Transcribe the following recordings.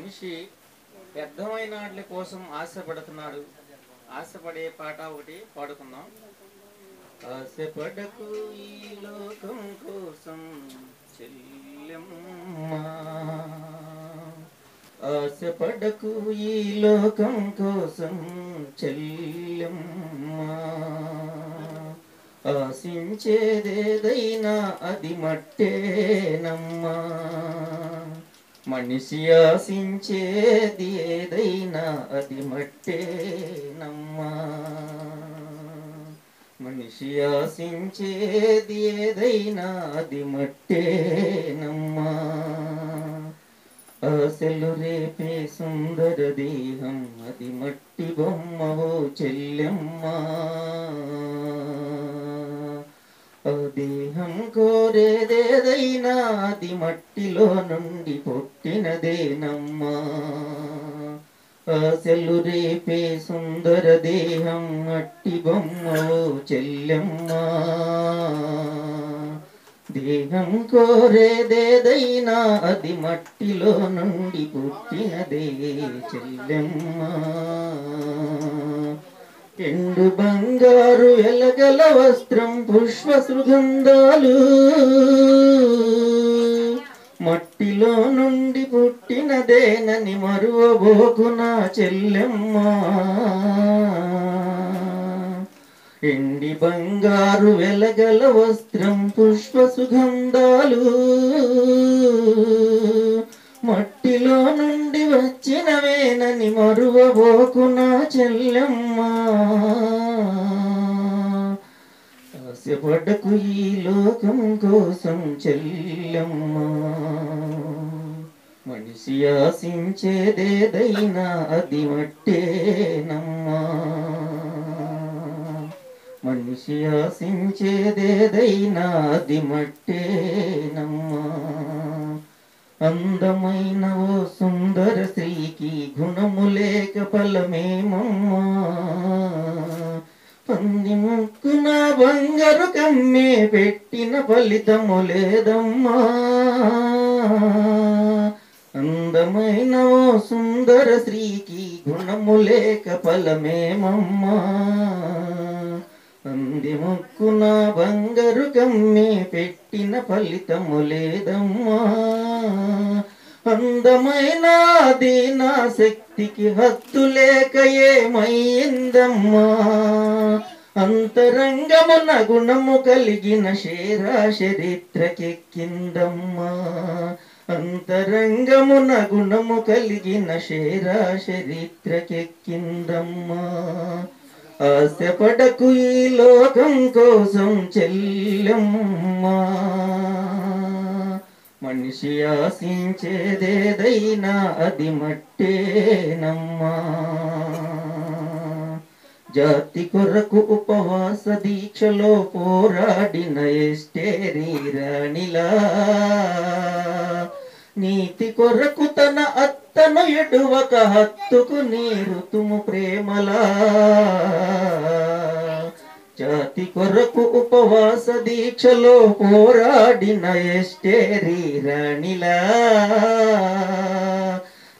మనిషి వ్యర్థమైన వాటి కోసం ఆశపడుతున్నాడు. ఆశపడే పాట ఒకటి పాడుకుందాం. ఆశపడకు ఈ లోకం కోసం చెల్లెమ్మా, ఆశపడకు ఈ లోకం కోసం చెల్లెమ్మా, ఆశించేదేదైనా అది మట్టేనమ్మా, మనిషి ఆశించేది ఏదైనా అది మట్టేనమ్మా, మనిషి ఆశించేది ఏదైనా అది మట్టేనమ్మా, ఆశలు రేపే సుందర దేహం అది మట్టి బొమ్మవో చెల్లెమ్మా, ఆ దేహం కోరేదేదైనా అది మట్టిలో నుండి పుట్టినదేనమ్మా, ఆశలు రేపే సుందర దేహం మట్టి బొమ్మవో చెల్లెమ్మా, దేహం కోరేదేదైనా అది మట్టిలో నుండి పుట్టినదే చెల్లెమ్మా, ఎండు బంగారు ఎలగల వస్త్రం పుష్ప సుగంధాలు మట్టిలో నుండి పుట్టినదేనని మరువబోకునా చెల్లెమ్మా, ఎండి బంగారు వెలగల వస్త్రం పుష్ప సుగంధాలు మట్టిలో నుండి వచ్చినవేనని మరువబోకునా చెల్లెమ్మా, ఆశపడకు ఈ లోకం కోసం చెల్లెమ్మా, మనిషి ఆశించేదేదైనా అది మట్టేనమ్మా, మనిషి ఆశించేదేదైనా అది మట్టేనమ్మా, అందమైన ఓ సుందర స్త్రీకి గుణము లేక ఫలమేమమ్మా, పంది ముక్కున బంగారు కమ్మే పెట్టిన ఫలితము లేదమ్మా, అందమైన ఓ సుందర స్త్రీకి గుణము లేక ఫలమేమమ్మా, పంది ముక్కున బంగారు కమ్మే పెట్టిన ఫలితము లేదమ్మా, అందమైన దీనా శక్తికి హత్తు లేక ఏమైందమ్మా, అంతరంగమున గుణము కలిగిన శేరా చరిత్రకెక్కిందమ్మా, అంతరంగమున గుణము కలిగిన శేరా చరిత్రకెక్కిందమ్మా, ఆశపడకు ఈ లోకం కోసం చెల్లెమ్మా, మనిషి ఆశించేదేదైనా అది మట్టేనమ్మా, జాతి కొరకు ఉపవాస దీక్షలో పోరాడిన ఎస్టేరీ రాణిలా, నీతి కొరకు తన అత్తను ఎడువక హత్తుకు నీ ఋతుము ప్రేమలా, జాతి కొరకు ఉపవాస దీక్షలో పోరాడిన ఎస్టేరీ రాణిలా,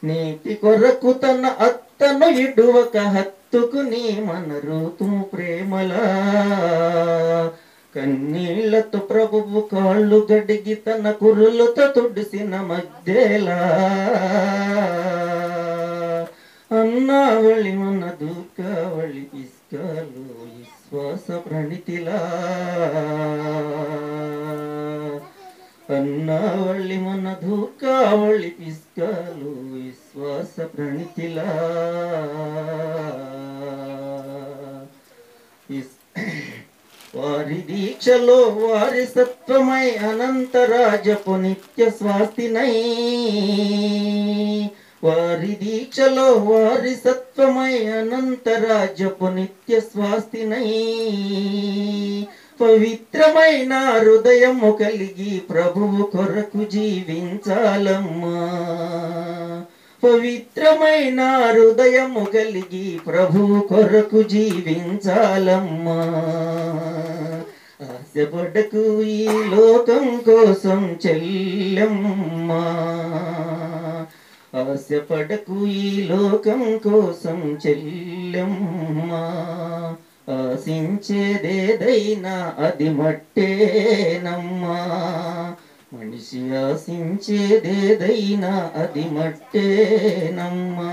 నీతి కొరకు తన అత్తను ఇడువక హత్తుకుని మన ఋతుము ప్రేమలా, కన్నీళ్లతో ప్రభువు కాళ్ళు గడిగి తన కురులతో తుడిసిన మధ్యలా, అన్నావళి మన దూకావళి ఇస్కాలు విశ్వాస ప్రణితిలా, అన్నావళి మన దూకావళి పిస్కాలు విశ్వాస ప్రణితిలా, వారి దీక్షలో వారి సత్వమై అనంతరాజపు నిత్య స్వాస్తినై, వారి దీక్షలో వారి సత్వమై అనంతరాజపు నిత్య స్వాస్తినై, పవిత్రమైన హృదయము కలిగి ప్రభువు కొరకు జీవించాలమ్మా, పవిత్రమైన హృదయము కలిగి ప్రభువు కొరకు జీవించాలమ్మా, ఆశపడకు ఈ లోకం కోసం చెల్లెమ్మా, ఆశపడకు ఈ లోకం కోసం చెల్లెమ్మా, ఆశించేదేదైనా అది మట్టేనమ్మా. మనిషి ఆశించేదేదైనా అది మట్టేనమ్మా.